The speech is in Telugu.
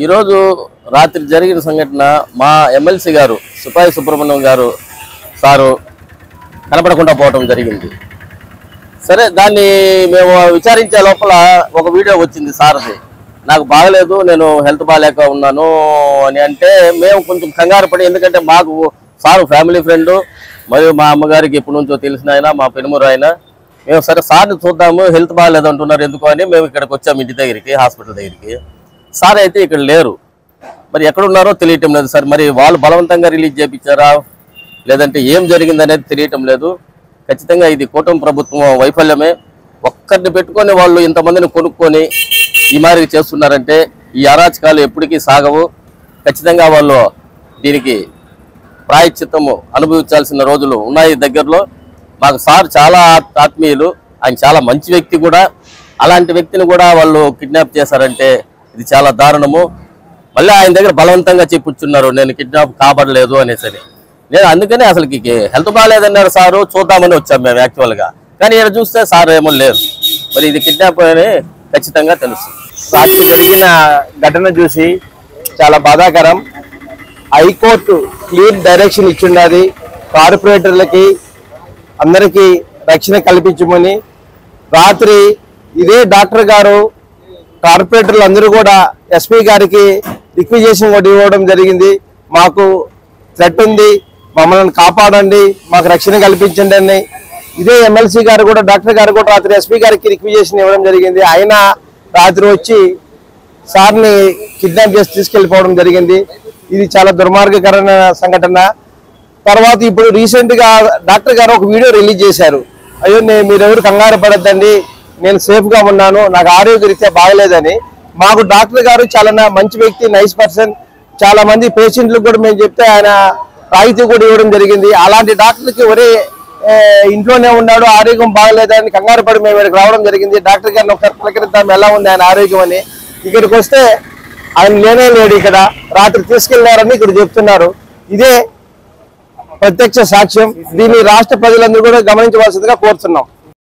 ఈరోజు రాత్రి జరిగిన సంఘటన మా ఎమ్మెల్సీ గారు సుపాయి సుబ్రహ్మణ్యం గారు సారు కనపడకుండా పోవడం జరిగింది. సరే, దాన్ని మేము విచారించే లోపల ఒక వీడియో వచ్చింది సార్ది. నాకు బాగలేదు, నేను హెల్త్ బాగాలేక ఉన్నాను అని అంటే మేము కొంచెం కంగారు పడి, ఎందుకంటే మాకు సారు ఫ్యామిలీ ఫ్రెండ్ మరియు మా అమ్మగారికి ఎప్పటి నుంచో తెలిసిన ఆయన, మా పెనుమూరు ఆయన. మేము సరే సార్ని చూద్దాము, హెల్త్ బాగాలేదు అంటున్నారు ఎందుకు అని మేము ఇక్కడికి వచ్చాము, ఇంటి దగ్గరికి, హాస్పిటల్ దగ్గరికి. సార్ అయితే ఇక్కడ లేరు, మరి ఎక్కడున్నారో తెలియటం లేదు సార్. మరి వాళ్ళు బలవంతంగా రిలీజ్ చేయించారా లేదంటే ఏం జరిగింది అనేది తెలియటం లేదు. ఖచ్చితంగా ఇది కూటమి ప్రభుత్వం వైఫల్యమే. ఒక్కరిని పెట్టుకొని వాళ్ళు ఇంతమందిని కొనుక్కొని ఈ మాదిరి చేస్తున్నారంటే ఈ అరాచకాలు ఎప్పటికీ సాగవు. ఖచ్చితంగా వాళ్ళు దీనికి ప్రాయశ్చిత్తము అనుభవించాల్సిన రోజులు ఉన్నాయి దగ్గరలో. మాకు సార్ చాలా ఆత్మీయులు, ఆయన చాలా మంచి వ్యక్తి కూడా. అలాంటి వ్యక్తిని కూడా వాళ్ళు కిడ్నాప్ చేశారంటే ఇది చాలా దారుణము. మళ్ళీ ఆయన దగ్గర బలవంతంగా చెప్పుచున్నారు నేను కిడ్నాప్ కాబడలేదు అనేసి. నేను అందుకనే అసలుకి హెల్త్ బాగాలేదన్నారు సారు, చూద్దామని వచ్చాం మేము యాక్చువల్గా. కానీ ఇక్కడ చూస్తే సార్ ఏమో లేరు. మరి ఇది కిడ్నాప్ అని ఖచ్చితంగా తెలుసు. రాత్రి జరిగిన ఘటన చూసి చాలా బాధాకరం. హైకోర్టు క్లియర్ డైరెక్షన్ ఇచ్చిండది, కార్పొరేటర్లకి అందరికీ రక్షణ కల్పించమని. రాత్రి ఇదే డాక్టర్ గారు కార్పొరేటర్లు అందరూ కూడా ఎస్పీ గారికి రిక్వెజేషన్ కూడా ఇవ్వడం జరిగింది. మాకు థ్రెట్ ఉంది, మమ్మల్ని కాపాడండి, మాకు రక్షణ కల్పించండి అని. ఇదే ఎమ్మెల్సీ గారు కూడా డాక్టర్ గారు కూడా రాత్రి ఎస్పీ గారికి రిక్వెజేషన్ ఇవ్వడం జరిగింది. ఆయన రాత్రి వచ్చి సార్ని కిడ్నాప్ చేసి తీసుకెళ్ళిపోవడం జరిగింది. ఇది చాలా దుర్మార్గకరమైన సంఘటన. తర్వాత ఇప్పుడు రీసెంట్ గా డాక్టర్ గారు ఒక వీడియో రిలీజ్ చేశారు. అయ్యో మీరెవరు కంగారు పడద్దండి, నేను సేఫ్ గా ఉన్నాను, నాకు ఆరోగ్యరీత్యా బాగలేదని. మాకు డాక్టర్ గారు చాలా మంచి వ్యక్తి, నైస్ పర్సన్. చాలా మంది పేషెంట్లకు కూడా మేము చెప్తే ఆయన రాయితీ కూడా ఇవ్వడం జరిగింది. అలాంటి డాక్టర్కి ఒరే ఇంట్లోనే ఉన్నాడు, ఆరోగ్యం బాగలేదని కంగారు పడి మేము ఇక్కడికి రావడం జరిగింది. డాక్టర్ గారిని ఒకసారి పలకరిద్దాం ఎలా ఉంది ఆయన ఆరోగ్యం అని. ఇక్కడికి వస్తే ఆయన లేనే లేడు, ఇక్కడ రాత్రి తీసుకెళ్లారని ఇక్కడ చెప్తున్నారు. ఇదే ప్రత్యక్ష సాక్ష్యం. దీన్ని రాష్ట్ర ప్రజలందరూ కూడా గమనించవలసిందిగా కోరుతున్నాం.